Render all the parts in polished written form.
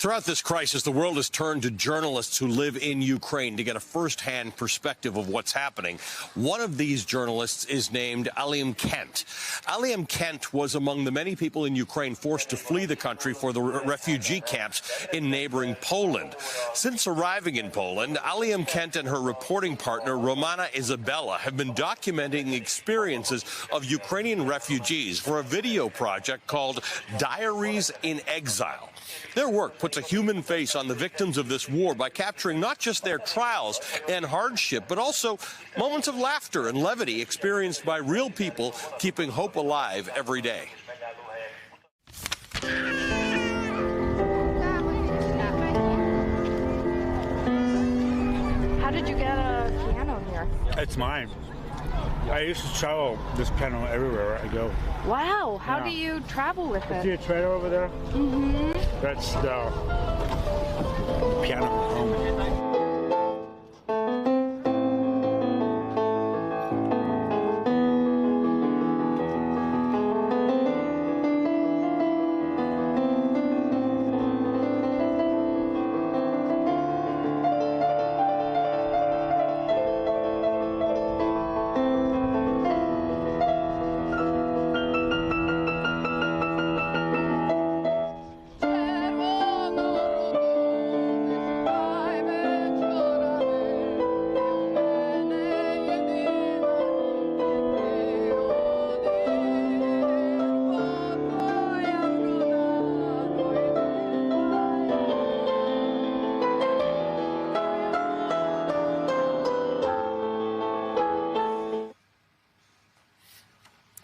Throughout this crisis, the world has turned to journalists who live in Ukraine to get a first-hand perspective of what's happening. One of these journalists is named Ali-Alem Kent. Ali-Alem Kent was among the many people in Ukraine forced to flee the country for the refugee camps in neighboring Poland. Since arriving in Poland, Ali-Alem Kent and her reporting partner, Romana Isabella, have been documenting the experiences of Ukrainian refugees for a video project called Diaries in Exile. Their work puts a human face on the victims of this war by capturing not just their trials and hardship, but also moments of laughter and levity experienced by real people keeping hope alive every day. How did you get a piano here? It's mine. I used to travel this piano everywhere I go. Wow, how do you travel with it? See a trailer over there? Mm-hmm. That's the piano home.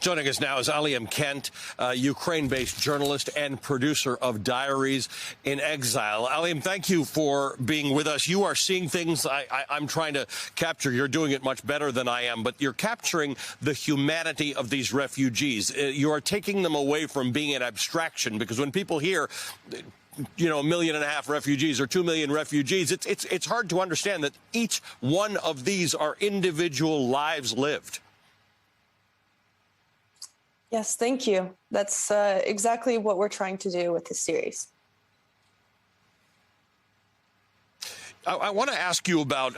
Joining us now is Ali-Alem Kent, Ukraine-based journalist and producer of Diaries in Exile. Ali-Alem, thank you for being with us. You are seeing things I'm trying to capture. You're doing it much better than I am, but you're capturing the humanity of these refugees. You are taking them away from being an abstraction, because when people hear, you know, 1.5 million refugees or 2 million refugees, it's hard to understand that each one of these are individual lives lived. Yes, thank you. That's exactly what we're trying to do with this series. I want to ask you about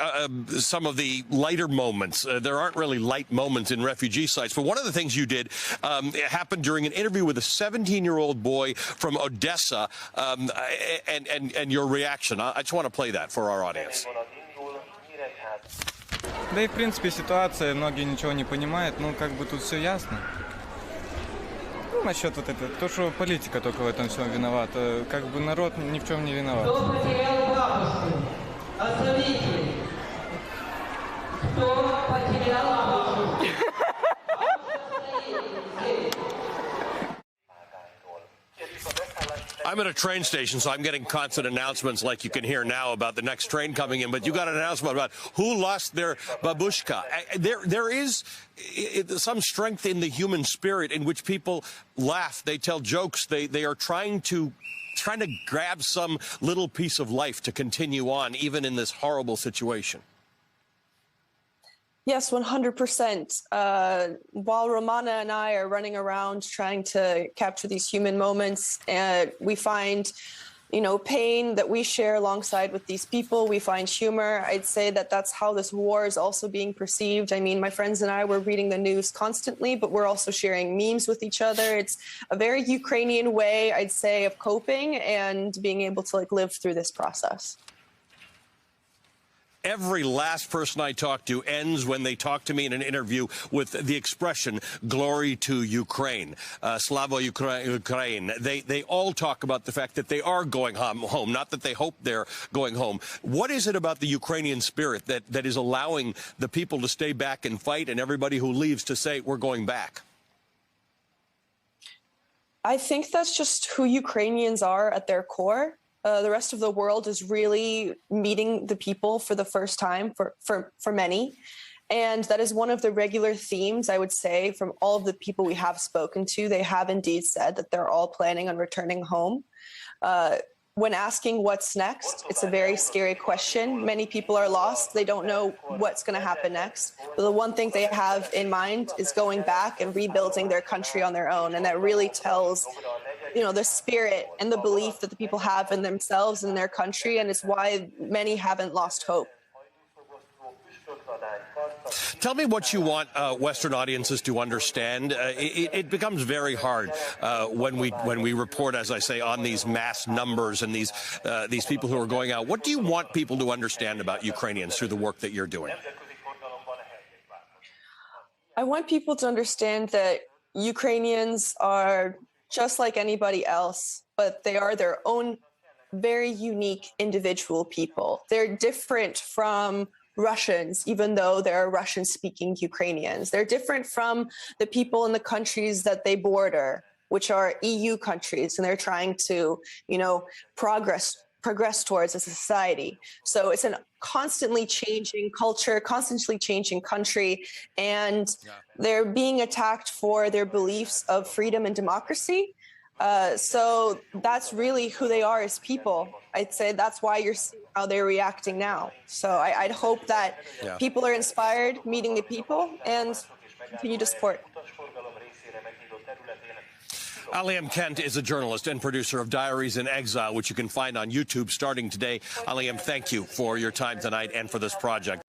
some of the lighter moments. There aren't really light moments in refugee sites, but one of the things you did happened during an interview with a 17-year-old boy from Odessa, and your reaction. I just want to play that for our audience. Да и в принципе ситуация, многие ничего не понимают, ну как бы тут все ясно. Ну, насчет вот этого, то, что политика только в этом всем виновата, как бы народ ни в чем не виноват. Кто потерял бабушку? Отзовите. Кто потерял бабушку? I'm at a train station, so I'm getting constant announcements like you can hear now about the next train coming in, but you got an announcement about who lost their babushka. There is some strength in the human spirit in which people laugh, they tell jokes, they are trying to grab some little piece of life to continue on, even in this horrible situation. Yes, 100%. While Romana and I are running around trying to capture these human moments, we find, you know, pain that we share alongside with these people. We find humor. I'd say that that's how this war is also being perceived. I mean, my friends and I were reading the news constantly, but we're also sharing memes with each other. It's a very Ukrainian way, I'd say, of coping and being able to live through this process. Every last person I talk to ends when they talk to me in an interview with the expression, glory to Ukraine, Slava Ukraine. They all talk about the fact that they are going home, not that they hope they're going home. What is it about the Ukrainian spirit that is allowing the people to stay back and fight and everybody who leaves to say, we're going back? I think that's just who Ukrainians are at their core. The rest of the world is really meeting the people for the first time for many. And that is one of the regular themes, I would say, from all of the people we have spoken to. They have indeed said that they're all planning on returning home. When asking what's next, it's a very scary question. Many people are lost. They don't know what's going to happen next. But the one thing they have in mind is going back and rebuilding their country on their own. And that really tells the spirit and the belief that the people have in themselves and their country, and it's why many haven't lost hope. Tell me what you want Western audiences to understand. It becomes very hard when we report, as I say, on these mass numbers and these people who are going out. What do you want people to understand about Ukrainians through the work that you're doing? I want people to understand that Ukrainians are just like anybody else, but they are their own very unique individual people. They're different from Russians, even though they're Russian-speaking Ukrainians. They're different from the people in the countries that they border, which are EU countries, and they're trying to, progress towards a society. So it's a constantly changing culture, constantly changing country, and they're being attacked for their beliefs of freedom and democracy. So that's really who they are as people. I'd say that's why you're seeing how they're reacting now. So I'd hope that people are inspired meeting the people and continue to support. Ali-Alem Kent is a journalist and producer of Diaries in Exile, which you can find on YouTube starting today. Ali-Alem, thank you for your time tonight and for this project.